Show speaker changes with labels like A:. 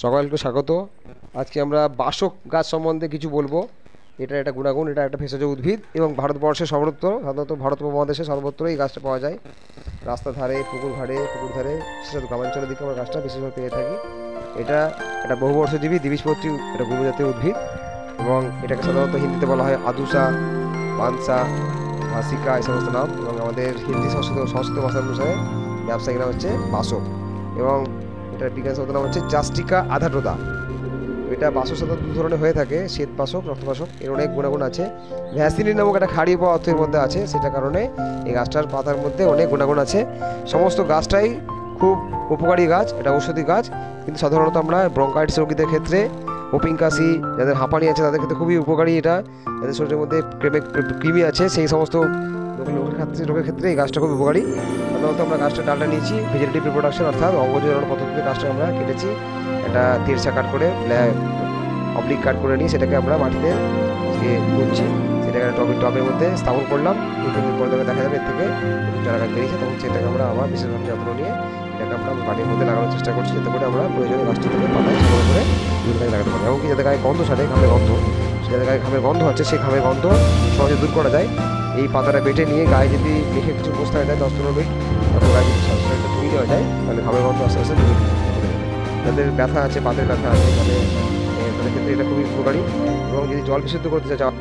A: সকলকে স্বাগত। আজকে আমরা বাসক গাছ সম্বন্ধে কিছু বলবো। এটা একটা গুণাগুণ, এটা একটা ভেষজ উদ্ভিদ এবং ভারতবর্ষের সর্বত্র, সাধারণত ভারত উপমহাদেশে সর্বত্র এই গাছটা পাওয়া যায়। রাস্তার ধারে, পুকুর ধারে, বিশেষত গ্রামাঞ্চলের দিকে আমরা গাছটা বিশেষভাবে পেয়ে থাকি। এটা একটা বহুবর্ষজীবী দ্বিবীজপত্রী, এটা গুল্ম জাতীয় উদ্ভিদ এবং এটাকে সাধারণত হিন্দিতে বলা হয় আদুসা, পানসা, ভাসিকা, এই সমস্ত নাম। এবং আমাদের হিন্দি সংস্কৃত ভাষার অনুসারে ব্যবসায়িক নাম হচ্ছে বাসক। এবং এটার বিজ্ঞানসম্মত নাম হচ্ছে জাস্টিকা আধাটোদা। এটা বাসক সাধারণত দু ধরনের হয়ে থাকে, শ্বেত বাসক, রক্তবাসক। এর অনেক গুণাগুণ আছে। ভ্যাসিলিন নামক একটা ক্ষারীয় পদার্থের মধ্যে আছে, সেটা কারণে এই গাছটার পাতার মধ্যে অনেক গুণাগুণ আছে। সমস্ত গাছটাই খুব উপকারী গাছ, এটা ঔষধি গাছ। কিন্তু সাধারণত আমরা ব্রঙ্কাইটিস রোগীদের ক্ষেত্রে, ওপিং কাশি, যাদের হাঁপানি আছে তাদের ক্ষেত্রে খুবই উপকারী। এটা যাদের শরীরের মধ্যে কৃমি আছে সেই সমস্ত রোগের ক্ষেত্রে এই গাছটা খুব উপকারী। সাধারণত আমরা গাছটা ডালটা নিয়েছি ভেজিটেটিভ রিপ্রোডাকশন, অর্থাৎ অঙ্গজ জনন পদ্ধতিতে গাছটা আমরা কেটেছি। একটা তিরছা কাট করে, অবলিক কাট করে নিয়ে সেটাকে আমরা মাটিতে বুনছি। সেটাকে টবের মধ্যে স্থাপন করলাম। 2-3 দিন পরে দেখা যাবে এর থেকে চারা গাছ বেরিয়েছে, তখন সেটাকে আমরা আবার বিশেষভাবে যত্ন নিয়ে এটাকে আমরা মাটির মধ্যে লাগানোর চেষ্টা করছি, যাতে করে আমরা প্রয়োজনীয় গাছটি থেকে পাতায় সংগ্রহ করে বিভিন্ন কাজে লাগাতে পারি। এমনকি যাদের গায়ে গন্ধ ছাড়ে, ঘামের গন্ধ, যাদের গায়ে ঘামের গন্ধ আছে, সেই ঘামের গন্ধ সহজে দূর করা যায়। এই পাতাটা বেটে নিয়ে গায়ে যদি মেখে কিছু বসতে হয় যায় 10-15 মিনিট, তারপর গায়ে যদি শরীরটা ধুয়ে দেওয়া যায়, তাহলে ঘামের গন্ধ আস্তে আস্তে দূর হবে। যাদের ব্যথা আছে, বাতের ব্যথা আছে, তাদের ক্ষেত্রে এটা খুবই উপকারী। এবং যদি জল বিশুদ্ধ করতে চাও